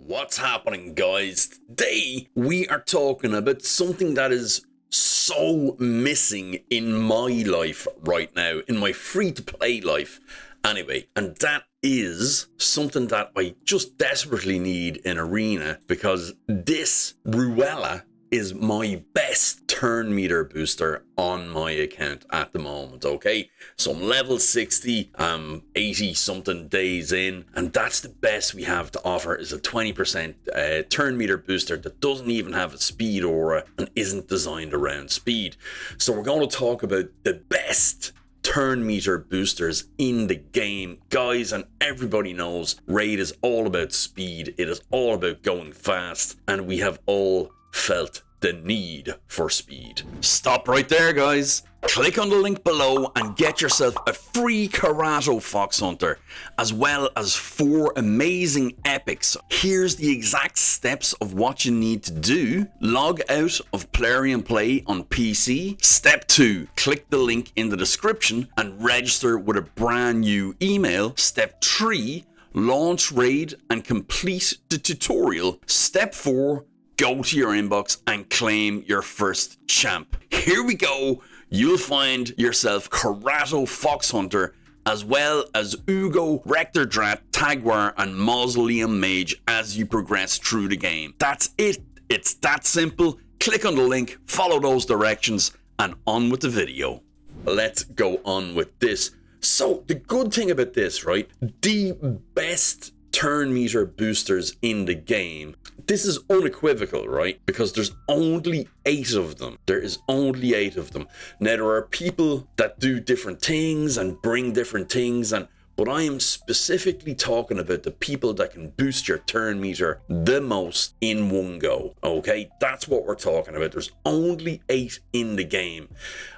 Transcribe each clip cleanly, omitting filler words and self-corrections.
What's happening, guys? Today we are talking about something that is so missing in my life right now, in my free-to-play life anyway, and that is something that I just desperately need in Arena, because this Ruella is my best turn meter booster on my account at the moment, okay? So I'm level 60, I'm 80 something days in, and that's the best we have to offer, is a 20% turn meter booster that doesn't even have a speed aura and isn't designed around speed. So we're going to talk about the best turn meter boosters in the game, guys, and everybody knows Raid is all about speed, it is all about going fast, and we have all felt the need for speed. Stop right there, guys. Click on the link below and get yourself a free Karato Fox Hunter, as well as 4 amazing epics. Here's the exact steps of what you need to do. Log out of Plarium Play on PC. Step 2, click the link in the description and register with a brand new email. Step 3, launch Raid and complete the tutorial. Step 4, go to your inbox and claim your first champ. Here we go. You'll find yourself Karato Fox Hunter, as well as Uugo, Rector, Drath, Tagoar, and Mausoleum Mage as you progress through the game. That's it. It's that simple. Click on the link, follow those directions, and on with the video. Let's go on with this. So the good thing about this, right? The best turn meter boosters in the game, this is unequivocal, right? Because there's only 8 of them. There is only 8 of them. Now, there are people that do different things and bring different things, but I am specifically talking about the people that can boost your turn meter the most in one go, okay? That's what we're talking about. There's only 8 in the game,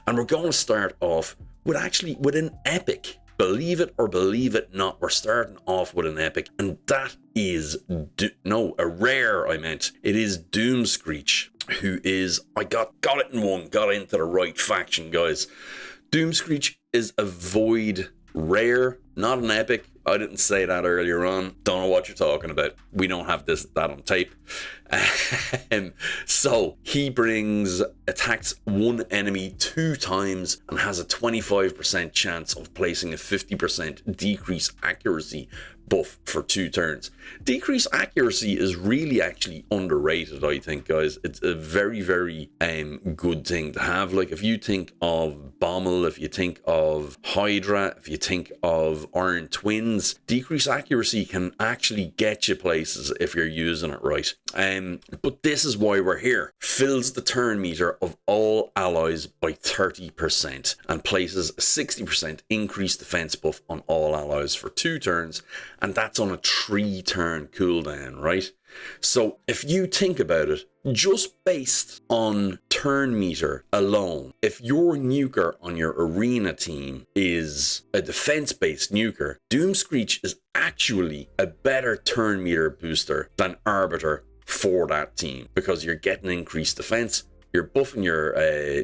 and we're going to start off with an epic. Believe it or believe it not, we're starting off with an epic, and that is, a rare, I meant. It is Doomscreech, who is, I got it in one, got into the right faction, guys. Doomscreech is a void rare, not an epic. I didn't say that earlier on. Don't know what you're talking about. We don't have that on tape. So he attacks one enemy 2 times and has a 25% chance of placing a 50% decrease accuracy buff for 2 turns. Decrease accuracy is really actually underrated, I think, guys. It's a very, very good thing to have. Like, if you think of Bommel, if you think of Hydra, if you think of Iron Twins, decrease accuracy can actually get you places if you're using it right. But this is why we're here. Fills the turn meter of all allies by 30% and places a 60% increased defense buff on all allies for 2 turns, and that's on a 3-turn cooldown, right? So if you think about it, just based on turn meter alone, if your nuker on your arena team is a defense-based nuker, Doomscreech is actually a better turn meter booster than Arbiter for that team, because you're getting increased defense, you're buffing your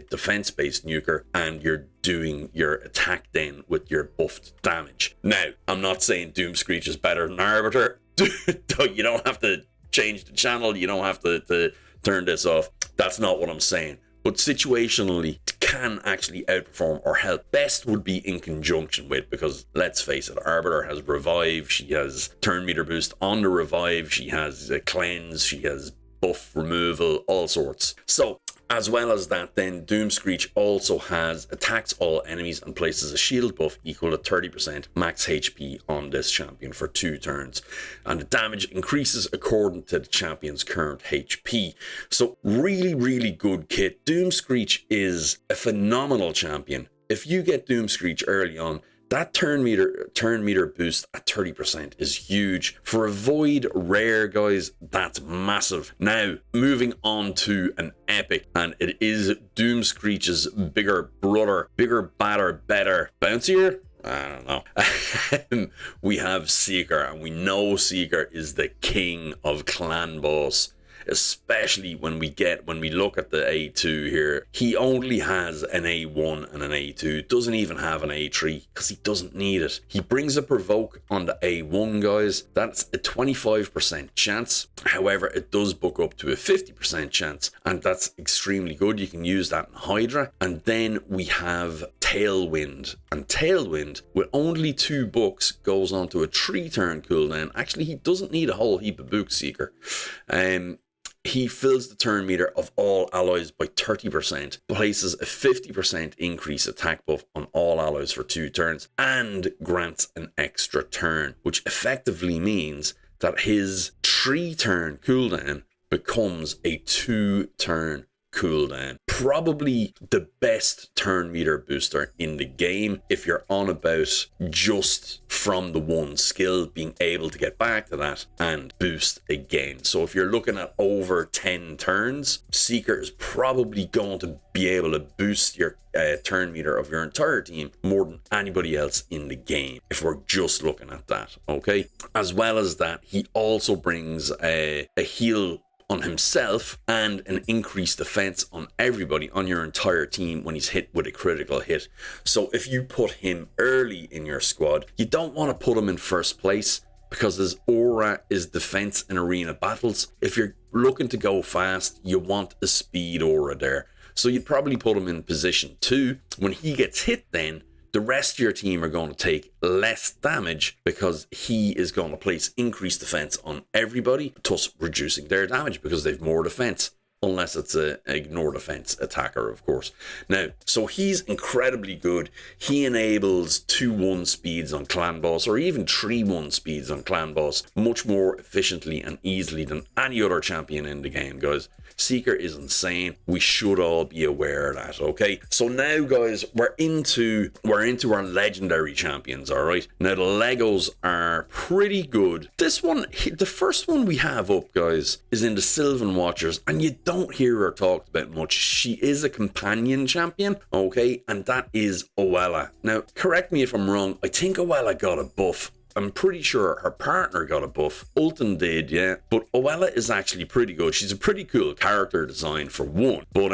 defense-based nuker, and you're doing your attack then with your buffed damage. Now, I'm not saying Doomscreech is better than Arbiter. You don't have to change the channel, you don't have to turn this off. That's not what I'm saying. But situationally, it can actually outperform or help. Best would be in conjunction with, because let's face it, Arbiter has Revive, she has turn meter boost on the Revive, she has a Cleanse, she has buff removal, all sorts. So, as well as that, then Doomscreech also has attacks all enemies and places a shield buff equal to 30% max HP on this champion for 2 turns, and the damage increases according to the champion's current HP. So really, really good kit. Doomscreech is a phenomenal champion. If you get Doomscreech early on, that turn meter boost at 30% is huge. For a void rare, guys, that's massive. Now, moving on to an epic, and it is Doomscreech's bigger brother, bigger, badder, better, bouncier? I don't know. We have Seeker, and we know Seeker is the king of clan boss. especially when we look at the A2 here. He only has an A1 and an A2, doesn't even have an A3 because he doesn't need it. He brings a provoke on the A1, guys. That's a 25% chance. However, it does book up to a 50% chance, and that's extremely good. You can use that in Hydra. And then we have Tailwind, and Tailwind with only 2 books goes on to a 3-turn cooldown. Actually, he doesn't need a whole heap of Book Seeker. He fills the turn meter of all allies by 30%, places a 50% increase attack buff on all allies for 2 turns, and grants an extra turn, which effectively means that his 3-turn cooldown becomes a 2-turn cooldown. Probably the best turn meter booster in the game if you're on about just from the one skill, being able to get back to that and boost again. So if you're looking at over 10 turns, Seeker is probably going to be able to boost your turn meter of your entire team more than anybody else in the game, if we're just looking at that, okay? As well as that, he also brings a heal on himself and an increased defense on everybody on your entire team when he's hit with a critical hit. So if you put him early in your squad, you don't want to put him in first place because his aura is defense in arena battles. If you're looking to go fast, you want a speed aura there. So you'd probably put him in position 2. When he gets hit, then the rest of your team are going to take less damage because he is going to place increased defense on everybody, thus reducing their damage because they've more defense. Unless it's a ignore defense attacker, of course. Now, so he's incredibly good. He enables 2-1 speeds on clan boss, or even 3-1 speeds on clan boss, much more efficiently and easily than any other champion in the game, guys. Seeker is insane. We should all be aware of that, okay? So now, guys, we're into our legendary champions, all right? Now, the Legos are pretty good. This one, the first one we have up, guys, is in the Sylvan Watchers, and you don't hear her talked about much. She is a companion champion, okay? And that is Oella. Now, correct me if I'm wrong. I think Oella got a buff. I'm pretty sure her partner got a buff. Ulton did, yeah. But Oella is actually pretty good. She's a pretty cool character design for one. But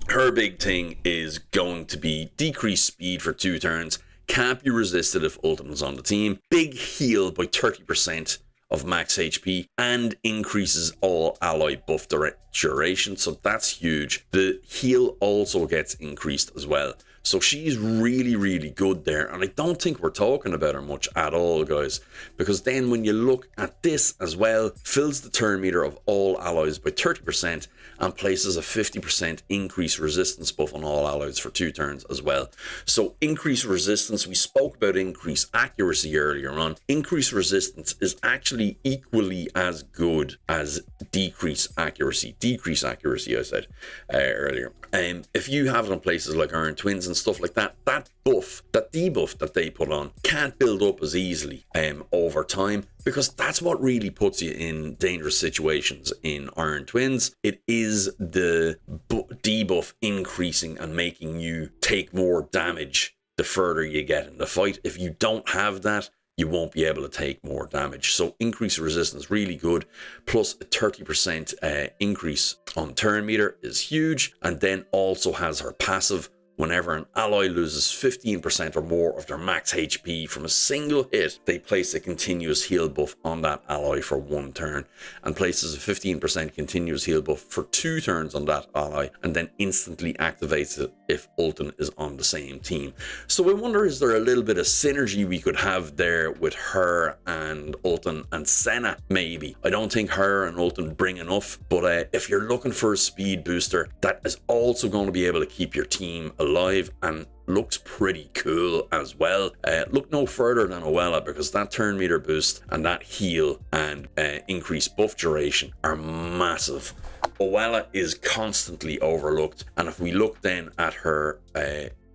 her big thing is going to be decreased speed for 2 turns. Can't be resisted if Ulton is on the team. Big heal by 30% of max HP. And increases all ally buff duration. So that's huge. The heal also gets increased as well. So she's really, really good there. And I don't think we're talking about her much at all, guys. Because then when you look at this as well, fills the turn meter of all allies by 30% and places a 50% increased resistance buff on all allies for 2 turns as well. So increased resistance, we spoke about increased accuracy earlier on. Increased resistance is actually equally as good as decreased accuracy. Decreased accuracy, I said earlier. If you have it on places like Iron Twins and stuff like that, that buff, that debuff that they put on can't build up as easily over time, because that's what really puts you in dangerous situations in Iron Twins. It is the debuff increasing and making you take more damage the further you get in the fight. If you don't have that, you won't be able to take more damage. So increased resistance, really good. Plus a 30% increase on turn meter is huge. And then also has her passive. Whenever an ally loses 15% or more of their max HP from a single hit, they place a continuous heal buff on that ally for 1 turn, and places a 15% continuous heal buff for 2 turns on that ally, and then instantly activates it if Ulton is on the same team. So I wonder, is there a little bit of synergy we could have there with her and Ulton and Senna, maybe? I don't think her and Ulton bring enough, but if you're looking for a speed booster that is also going to be able to keep your team alive and looks pretty cool as well, look no further than Oella, because that turn meter boost and that heal and increased buff duration are massive. Oella is constantly overlooked, and if we look then at her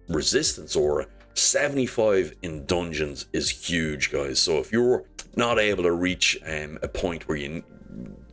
resistance aura, 75 in dungeons is huge, guys. So if you're not able to reach a point where you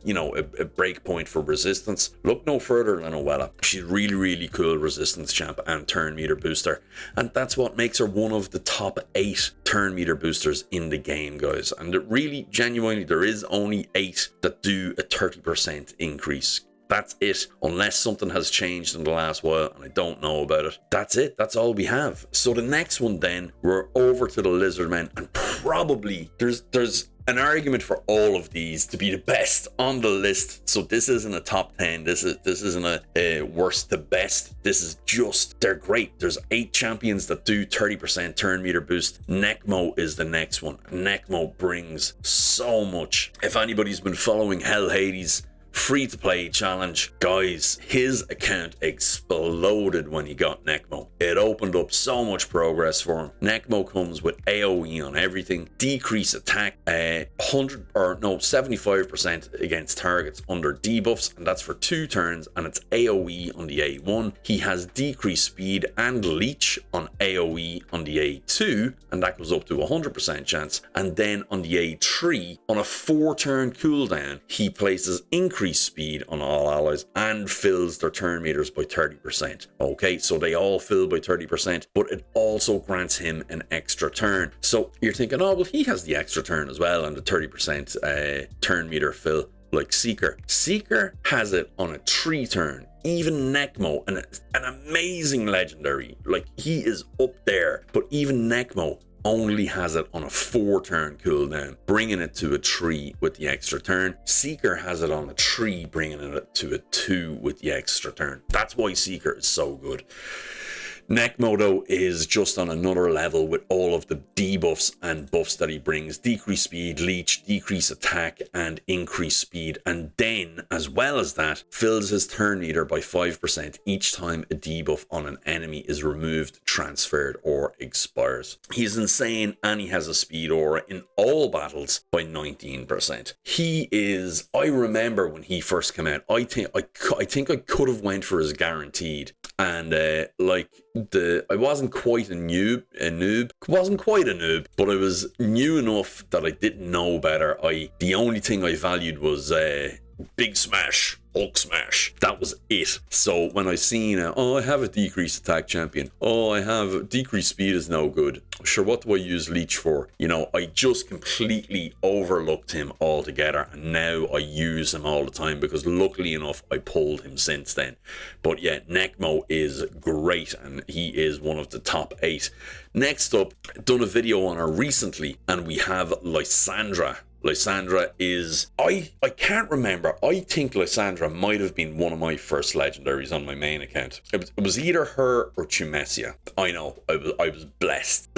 a break point for resistance, look no further than Oella. She's really, really cool resistance champ and turn meter booster. And that's what makes her one of the top 8 turn meter boosters in the game, guys. And it really, genuinely, there is only 8 that do a 30% increase. That's it, unless something has changed in the last while and I don't know about it. That's it, that's all we have. So the next one then, we're over to the Lizardmen, and probably there's an argument for all of these to be the best on the list. So this isn't a top 10, this isn't a worst to best, this is just, they're great. There's 8 champions that do 30% turn meter boost. Necmo is the next one. Necmo brings so much. If anybody's been following Hell Hades free to play challenge, guys, his account exploded when he got Necmo. It opened up so much progress for him. Necmo comes with AoE on everything, decrease attack 75% against targets under debuffs, and that's for 2 turns, and it's AoE on the A1. He has decreased speed and leech on AoE on the A2, and that goes up to 100% chance. And then on the A3, on a 4-turn cooldown, he places increased speed on all allies and fills their turn meters by 30%. Okay, so they all fill by 30%, but it also grants him an extra turn. So you're thinking, oh, well, he has the extra turn as well and the 30% turn meter fill like Seeker. Seeker has it on a 3-turn. Even Necmo, an amazing legendary, like he is up there, but even Necmo only has it on a 4-turn cooldown, bringing it to a 3 with the extra turn. Seeker has it on a 3, bringing it to a 2 with the extra turn. That's why Seeker is so good. Necmo, though, is just on another level with all of the debuffs and buffs that he brings. Decrease speed, leech, decrease attack, and increase speed. And then, as well as that, fills his turn meter by 5% each time a debuff on an enemy is removed, transferred, or expires. He's insane, and he has a speed aura in all battles by 19%. He is, I remember when he first came out, I think I could have went for his guaranteed. And I wasn't quite a noob, but I was new enough that I didn't know better. The only thing I valued was Big Smash, Hulk Smash. That was it. So when I seen, I have a decreased attack champion. Oh, I have decreased speed is no good. Sure, what do I use leech for? I just completely overlooked him altogether, and now I use him all the time because luckily enough I pulled him since then. But yeah, Necmo is great, and he is one of the top 8. Next up, done a video on her recently, and we have Lysandra. Lysandra is, I can't remember. I think Lysandra might have been one of my first legendaries on my main account. It was either her or Chumesia. I know, I was blessed.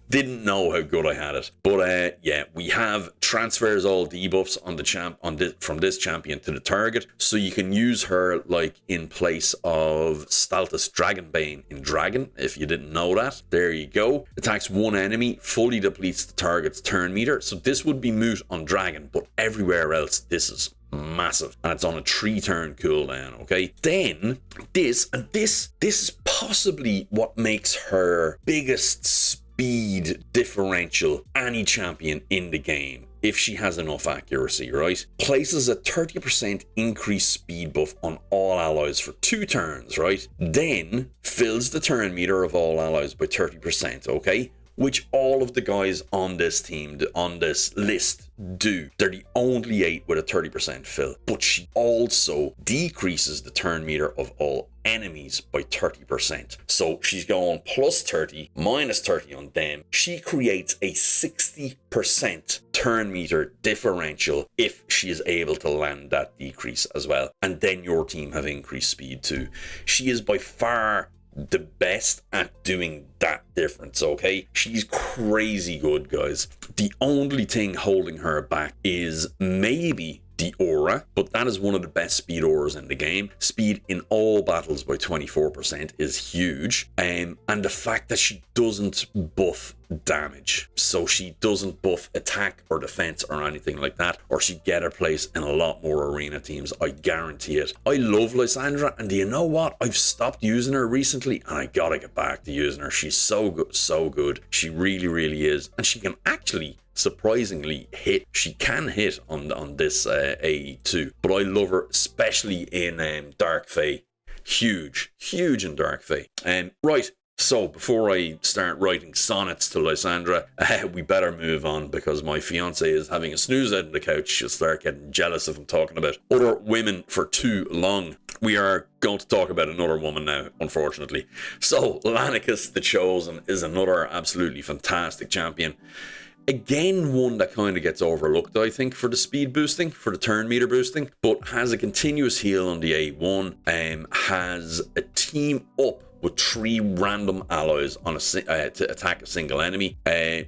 Didn't know how good I had it. But yeah, we have transfers all debuffs on the from this champion to the target. So you can use her like in place of Staltus Dragonbane in Dragon, if you didn't know that. There you go. Attacks one enemy, fully depletes the target's turn meter. So this would be moot on Dragon, but everywhere else this is massive, and it's on a 3-turn cooldown. Okay, then this is possibly what makes her biggest speed differential any champion in the game, if she has enough accuracy, right? Places a 30% increased speed buff on all allies for 2 turns, right? Then fills the turn meter of all allies by 30%, okay? Which all of the guys on this team, on this list, do. They're the only 8 with a 30% fill. But she also decreases the turn meter of all enemies by 30%. So she's going plus 30, minus 30 on them. She creates a 60% turn meter differential if she is able to land that decrease as well. And then your team have increased speed too. She is by far the best at doing that difference, okay? She's crazy good, guys. The only thing holding her back is maybe the aura, but that is one of the best speed auras in the game. Speed in all battles by 24% is huge. And the fact that she doesn't buff damage. So she doesn't buff attack or defense or anything like that, or she'd get her place in a lot more arena teams, I guarantee it. I love Lysandra, and do you know what? I've stopped using her recently, and I gotta get back to using her. She's so good, so good. She really, really is. And she can actually surprisingly hit. She can hit on this AE too, but I love her especially in Dark Fae. Huge in Dark Fae. Right, so before I start writing sonnets to Lysandra, we better move on, because my fiance is having a snooze out on the couch. She'll start getting jealous if I'm talking about other women for too long. We are going to talk about another woman now, unfortunately. So Lanicus the Chosen is another absolutely fantastic champion. Again, one that kind of gets overlooked, I think, for the speed boosting, for the turn meter boosting, but has a continuous heal on the A1, has a team up with 3 random allies on to attack a single enemy.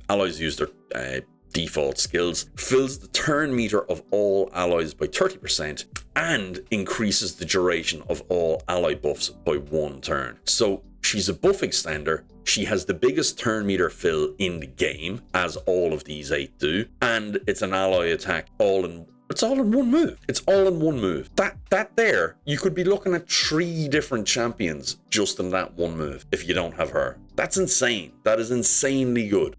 Allies use their default skills, fills the turn meter of all allies by 30%, and increases the duration of all ally buffs by 1 turn. So she's a buff extender. She has the biggest turn meter fill in the game, as all of these 8 do, and it's an ally attack it's all in one move. It's all in one move. That there, you could be looking at 3 different champions just in that one move if you don't have her. That's insane. That is insanely good.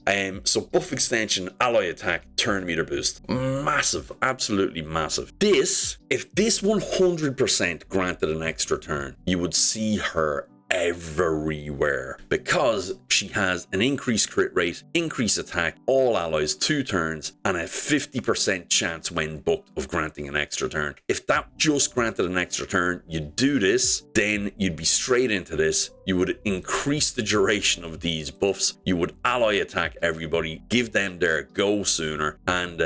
So buff extension, ally attack, turn meter boost. Massive, absolutely massive. If this 100% granted an extra turn, you would see her everywhere, because she has an increased crit rate, increased attack, all allies 2 turns, and a 50% chance when booked of granting an extra turn. If that just granted an extra turn, you'd do this, then you'd be straight into this. You would increase the duration of these buffs. You would ally attack everybody, give them their go sooner, and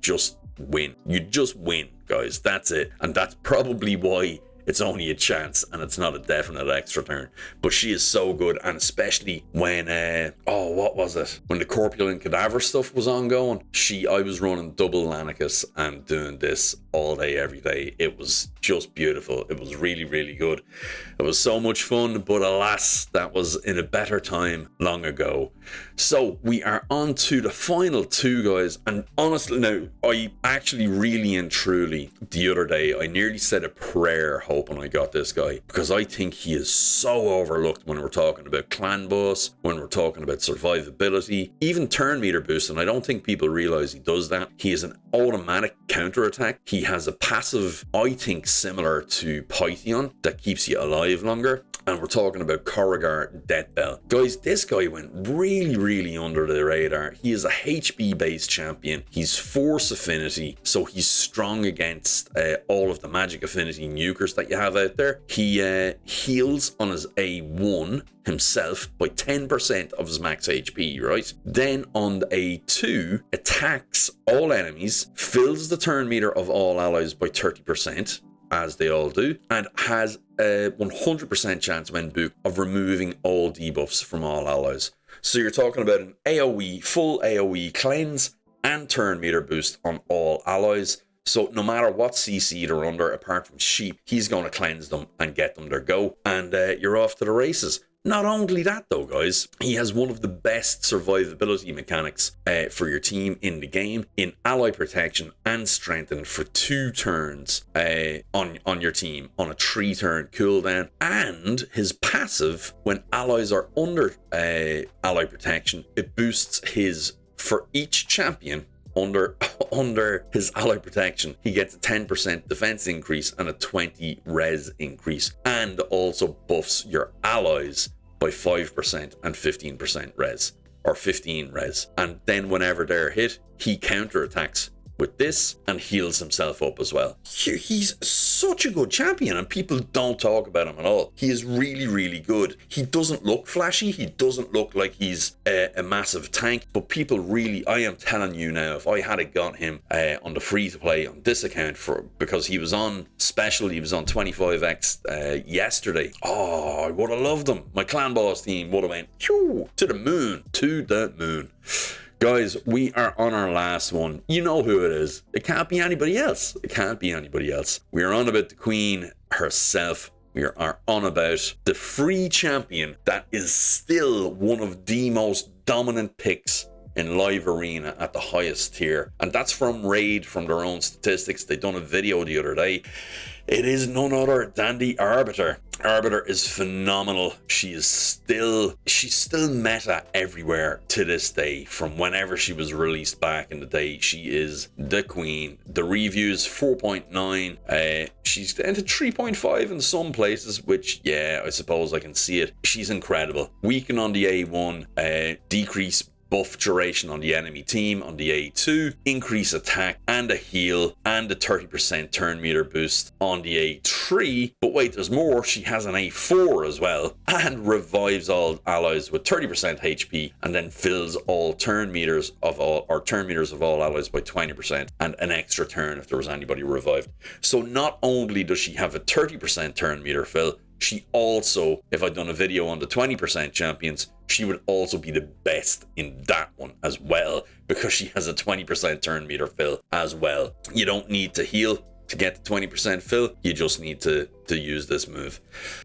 just win. You'd just win, guys. That's it. And that's probably why it's only a chance and it's not a definite extra turn. But she is so good, and especially when what was it? When the Corpulent Cadaver stuff was ongoing, I was running double Lanicus and doing this all day, every day. It was just beautiful. It was really, really good. It was so much fun, but alas, that was in a better time long ago. So we are on to the final 2, guys. And honestly, now, I actually really and truly, the other day, I nearly said a prayer hoping I got this guy, because I think he is so overlooked when we're talking about clan boss, when we're talking about survivability, even turn meter boost, and I don't think people realize he does that. He is an automatic counter attack. He has a passive, I think, similar to Pythion, that keeps you alive longer. And we're talking about Corrigar Deathbell. Guys, this guy went really, really under the radar. He is a HB-based champion. He's Force Affinity, so he's strong against all of the magic affinity nukers that you have out there. He heals on his A1 himself by 10% of his max HP, right? Then on the A2, attacks all enemies, fills the turn meter of all allies by 30%, as they all do, and has a 100% chance when booked of removing all debuffs from all allies. So you're talking about an AoE, full AoE cleanse and turn meter boost on all allies. So no matter what CC they're under, apart from sheep, he's going to cleanse them and get them their go, and you're off to the races. Not only that though, guys, he has one of the best survivability mechanics for your team in the game, in ally protection and strengthen for 2 turns on your team on a 3-turn cooldown. And his passive, when allies are under ally protection, it boosts his, for each champion under his ally protection, he gets a 10% defense increase and a 20 res increase, and also buffs your allies by 5% and 15% res, or 15 res. And then whenever they're hit, he counterattacks with this and heals himself up as well. He's such a good champion, and people don't talk about him at all. He is really, really good. He doesn't look flashy. He doesn't look like he's a massive tank, but people really, I am telling you now, if I had got him on the free to play on this account, because he was on special, he was on 25x yesterday. Oh, I would have loved him. My clan boss team would have went to the moon, Guys, we are on our last one. You know who it is. It can't be anybody else. It can't be anybody else. We are on about the queen herself. We are on about the free champion that is still one of the most dominant picks in live arena at the highest tier, and that's from Raid, from their own statistics. They done a video the other day. It is none other than the Arbiter. Arbiter is phenomenal. She's still meta everywhere to this day. From whenever she was released back in the day, she is the queen. The reviews 4.9. She's down to 3.5 in some places, which, yeah, I suppose I can see it. She's incredible. Weaken on the A1, decrease buff duration on the enemy team on the A2, increase attack and a heal, and a 30% turn meter boost on the A3. But wait, there's more. She has an A4 as well, and revives all allies with 30% HP, and then fills all turn meters of all allies by 20%, and an extra turn if there was anybody revived. So not only does she have a 30% turn meter fill, she also, if I'd done a video on the 20% champions, she would also be the best in that one as well, because she has a 20% turn meter fill as well. You don't need to heal to get the 20% fill, you just need to use this move.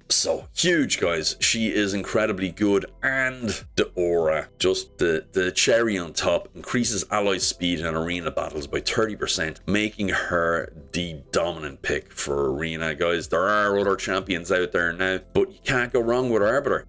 So huge, guys. She is incredibly good, and the aura, just the cherry on top, increases ally speed in arena battles by 30%, making her the dominant pick for arena, guys. There are other champions out there now, but you can't go wrong with Arbiter.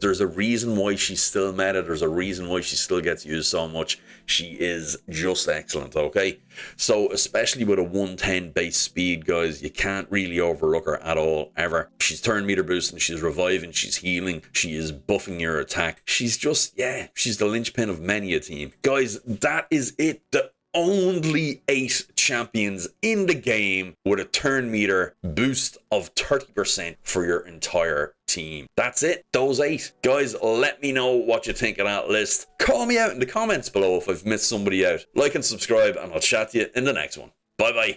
There's a reason why she's still meta. There's a reason why she still gets used so much. She is just excellent, okay? So especially with a 110 base speed, guys, you can't really overlook her at all, ever. She's turn meter boosting, she's reviving, she's healing, she is buffing your attack. She's just, yeah, she's the linchpin of many a team. Guys, that is it. The only 8 champions in the game with a turn meter boost of 30% for your entire team. That's it. Those 8. Guys, let me know what you think of that list. Call me out in the comments below if I've missed somebody out. Like and subscribe, and I'll chat to you in the next one. Bye bye.